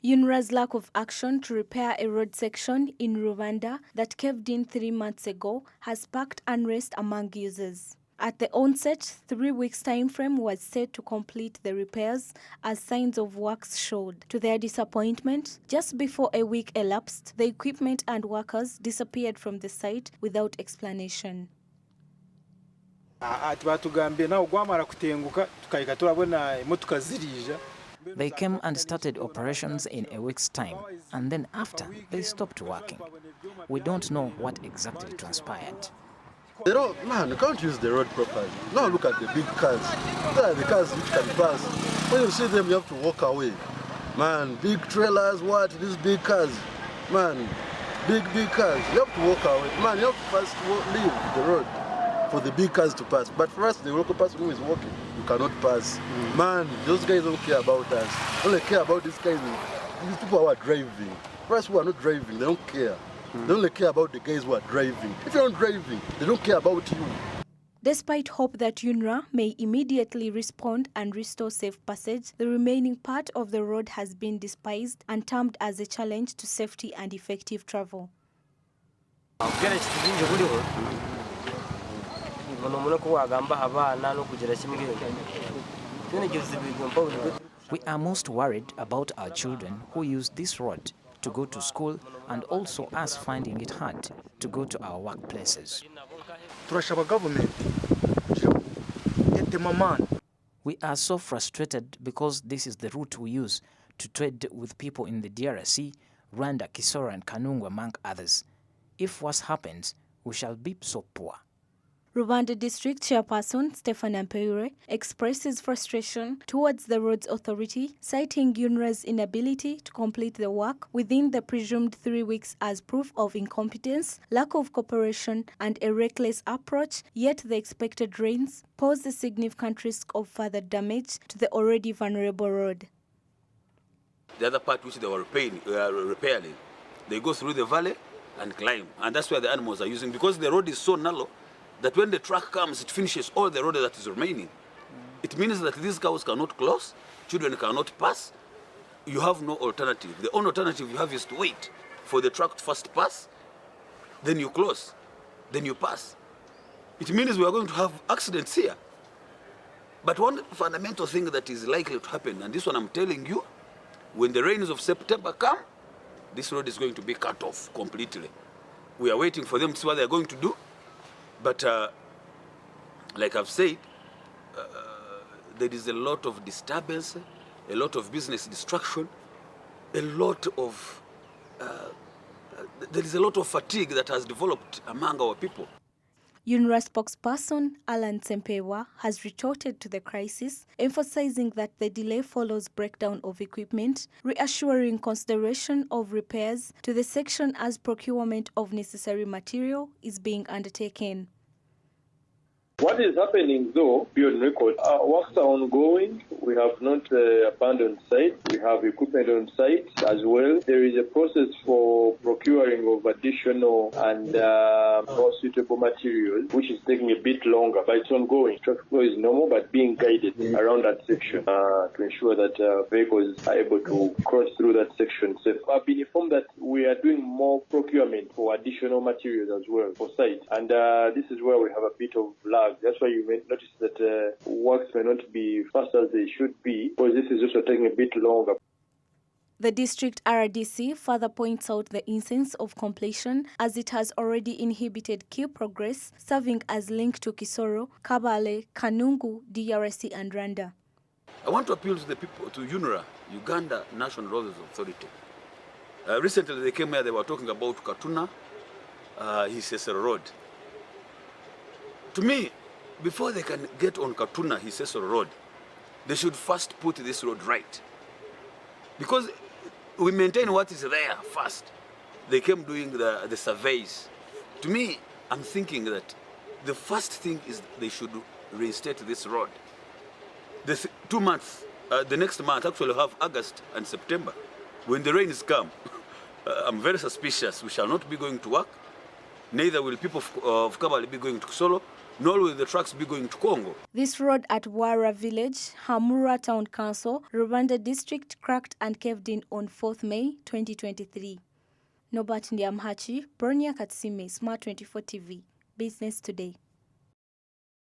Unra's lack of action to repair a road section in Rwanda that caved in 3 months ago has sparked unrest among users. At the onset, 3 weeks time frame was set to complete the repairs as signs of works showed. To their disappointment, just before a week elapsed, the equipment and workers disappeared from the site without explanation. They came and started operations in a week's time, and then after, they stopped working. We don't know what exactly transpired. Man, you can't use the road properly. Now look at the big cars. Look at the cars which can pass. When you see them, you have to walk away. Man, big trailers, what? These big cars. Man, big cars. You have to walk away. Man, you have to first leave the road for the big cars to pass. But for us, the local person who is walking, you cannot pass. Man, those guys don't care about us. They only care about these guys, these people who are driving. For us who are not driving, they don't care. They only care about the guys who are driving. If you're not driving, they don't care about you. Despite hope that Unra may immediately respond and restore safe passage, the remaining part of the road has been despised and termed as a challenge to safety and effective travel. We are most worried about our children who use this road to go to school, and also us finding it hard to go to our workplaces. We are so frustrated because this is the route we use to trade with people in the DRC, Rwanda, Kisoro and Kanungu, among others. If worse happens, we shall be so poor. Rubanda District Chairperson Stephen Ampeure expresses frustration towards the Roads Authority, citing Unra's inability to complete the work within the presumed 3 weeks as proof of incompetence, lack of cooperation and a reckless approach, yet the expected rains pose a significant risk of further damage to the already vulnerable road. The other part which they were repairing, they go through the valley and climb, and that's where the animals are using, because the road is so narrow that when the truck comes, it finishes all the road that is remaining. It means that these cows cannot cross, children cannot pass. You have no alternative. The only alternative you have is to wait for the truck to first pass, then you close, then you pass. It means we are going to have accidents here. But one fundamental thing that is likely to happen, and this one I'm telling you, when the rains of September come, this road is going to be cut off completely. We are waiting for them to see what they're going to do. But like I've said, there is a lot of disturbance, a lot of business destruction, there is a lot of fatigue that has developed among our people. Unra spokesperson Alan Sempewa has retorted to the crisis, emphasizing that the delay follows breakdown of equipment, reassuring consideration of repairs to the section as procurement of necessary material is being undertaken. What is happening, though, beyond record, our works are ongoing. We have not abandoned site. We have equipment on site as well. There is a process for procuring of additional and more suitable materials, which is taking a bit longer, but it's ongoing. Traffic flow is normal, but being guided around that section to ensure that vehicles are able to cross through that section. So I've been informed that we are doing more procurement for additional materials as well for site, and this is where we have a bit of lag. That's why you may notice that works may not be fast as they should be, because this is also taking a bit longer. The district RDC further points out the instance of completion as it has already inhibited key progress, serving as link to Kisoro, Kabale, Kanungu, DRC and Rwanda. I want to appeal to the people, to Unra, Uganda National Roads Authority. Recently they came here, they were talking about Katuna, Kisoro Road. To me, before they can get on Katuna, Kisoro Road, they should first put this road right. Because we maintain what is there first. They came doing the surveys. To me, I'm thinking that the first thing is they should reinstate this road. The 2 months, the next month, actually have August and September. When the rains come, I'm very suspicious we shall not be going to work. Neither will people of Kabale be going to Kisoro. nor will the trucks be going to Congo. This road at Wara village, Hamurwa Town Council, Rubanda District cracked and caved in on 4th May 2023. Norbert Ndiamhachi, Bronya Katsime, SMART24 TV, Business Today.